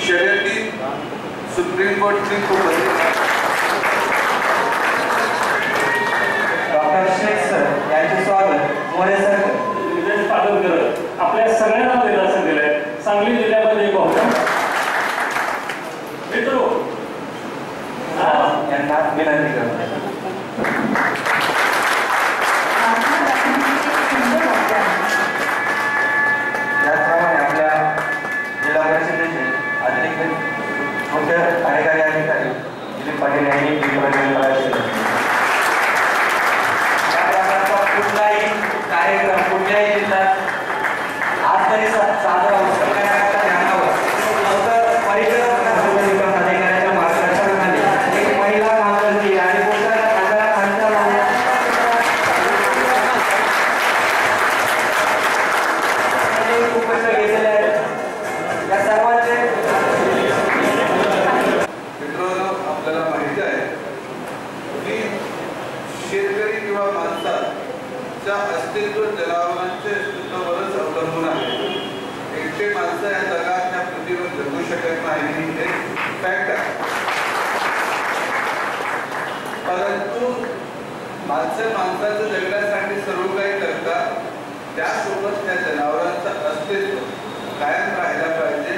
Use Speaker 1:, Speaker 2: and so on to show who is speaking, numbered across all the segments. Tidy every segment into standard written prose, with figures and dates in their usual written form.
Speaker 1: शर्यती supreme कोर्टची
Speaker 2: doctor Shaikh sir यांचे स्वागत. मोरे सर
Speaker 3: विजय पालन करत आपल्या सगळ्यांना दिलासा दिलाय. सांगली जिल्ह्यामध्ये बहुतेक मित्रो
Speaker 2: यांना विनंती करतो. त्याचप्रमाणे आपल्या जिल्हा परिषदेचे अतिरिक्त मुख्य कार्यकारी अधिकारी दिलीप पाटील यांनी कुठलाही कार्यक्रम कुठल्याही जिल्ह्यात आज तरी साजरा उत्सव करण्याकरता ध्यानावर फक्त परिचय अधिकाऱ्याच्या मार्गदर्शनाखाली एक महिला कामगारची आणि पुरुषांना खांद्याला खांदा उपस्थित घेतलेले आहेत. या सर्वांचे
Speaker 1: मित्रांनो, आपल्याला माहिती आहे की शेतकरी किंवा माणसाच्या अस्तित्व जनावरांचे अस्तित्वावरच अवलंबून आहे. एकटे माणसं या जगात या पृथ्वीवर जगू शकत नाही ही एक फॅक्ट आहे. परंतु माणसाचं जगण्यासाठी सर्व काही करतात, त्यासोबत त्या जनावरांचं अस्तित्व कायम राहायला पाहिजे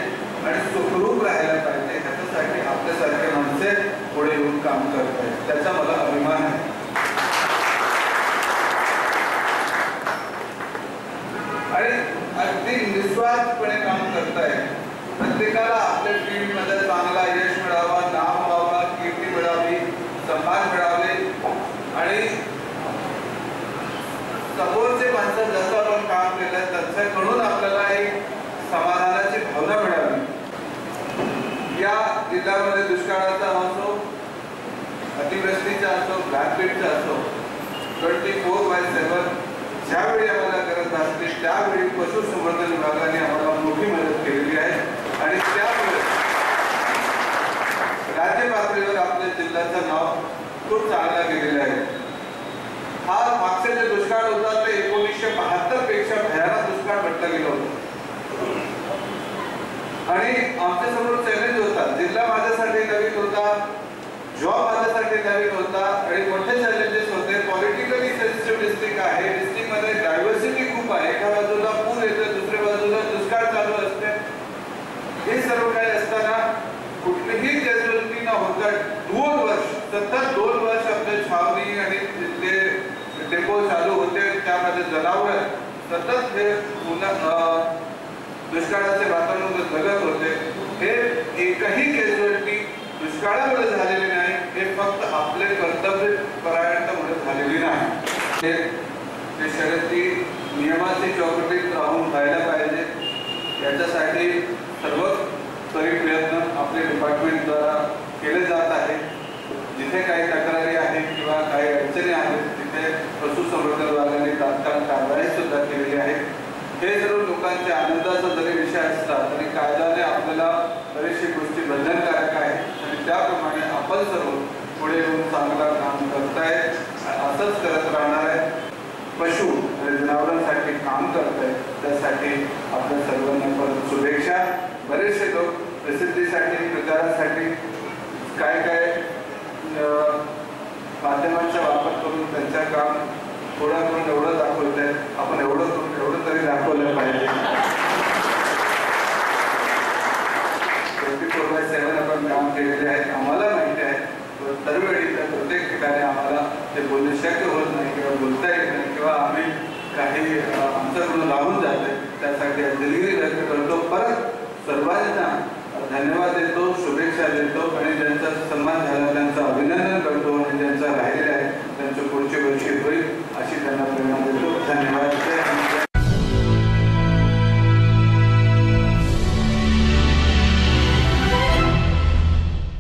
Speaker 1: आणि सुखरूप राहायला पाहिजे. ह्याच्यासाठी आपल्यासारखे माणसे पुढे येऊन काम करत आहेत, त्याचा मला अभिमान आहे. आणि अगदी निस्वार्थपणे काम करतायत. प्रत्येकाला आपल्या फील्डमध्ये चांगला यश मिळावा, नाम व्हावा, कीर्ती मिळावी, सन्मान मिळावे आणि समोरचे माणसं जसं आपण काम केलं त्यांच्याकडून आपल्याला एक समाधानाची भावना मिळावी. या जिल्ह्यामध्ये दुष्काळाचा असो, अतिवृष्टीचा असो, ब्लॅकपीटचा असो, 24/7 ज्यावेळी आम्हाला गरज असते त्यावेळी पशुसंवर्धन विभागाने आम्हाला मोठी मदत केलेली आहे. आणि त्यामुळे राज्य पातळीवर आपल्या जिल्ह्याचं नाव खूप चांगलं गेलेलं आहे. हा मागचे जे दुष्काळ होता ते 1972 पेक्षा भयानक दुष्काळ म्हटलं गेलं होतं. आणि आमच्या समोर चॅलेंज होता. जिल्हा माझ्यासाठी नवीन होता, जॉब माझ्यासाठी नवीन होता आणि मोठे चॅलेंजेस होते. पॉलिटिकली सेन्सिटिव्ह डिस्ट्रिक्ट आहे, डिस्ट्रिक्ट मध्ये डायव्हर्सिटी खूप आहे. एका बाजूला पूर येते, दुसऱ्या बाजूला दुष्काळ चालू असते. हे सर्व काही असताना कुठलीही कॅज्युअलिटी न होता 2 वर्ष सतत 2 वर्ष आपल्या छावणी आणि तिथले डेपो चालू होते. त्यामध्ये जनावर सतत हे दुष्काळाचे वातावरण जगत होते. हे एकही कॅज्युअलिटी दुष्काळामुळे झालेली नाही, हे फक्त आपले कर्तव्य परायणतेमुळे झालेली नाही. ते शर्यती नियमाची चौकटीत राहून व्हायला पाहिजे. याच्यासाठी सर्व तरी प्रयत्न आपले डिपार्टमेंटद्वारा केले जात आहे. जिथे काही तक्रारी आहेत किंवा काही अडचणी आहेत तिथे पशुसंवर्धन विभागाने तात्काळ कारवाई सुद्धा केलेली आहे. हे सर्व लोकांच्या आनंदाचा जरी विषय असला तरी कायद्याने आपल्याला बरेचशे गोष्टी बंधनकारक आहेत आणि त्याप्रमाणे आपण सर्व पुढे येऊन चांगलं काम करताय, असंच करत राहणार आहे. पशु आणि जनावरांसाठी काम करताय त्यासाठी आपल्या सर्वांना परत शुभेच्छा. बरेचसे लोक प्रसिद्धीसाठी प्रचारासाठी काय काय माध्यमांचा वापर करून त्यांच्या काम थोडं करून एवढं दाखवत आहे. आपण एवढं तरी दाखवलं पाहिजे. 24/7 आपण काम केलेले आहे. आम्हाला माहिती आहे दरवेळी तर प्रत्येक ठिकाणी आम्हाला ते बोलणे शक्य होत नाही किंवा बोलता येत नाही किंवा आम्ही काही आमच्याकडून लावून जाते. त्यासाठी दिलगिरी व्यक्त करतो. परत सर्वांना धन्यवाद देतो, शुभेच्छा देतो आणि ज्यांचा सन्मान झाला त्यांचं अभिनंदन करतो आणि ज्यांचा राहिलेला आहे त्यांच्या पुढच्या वर्षी होईल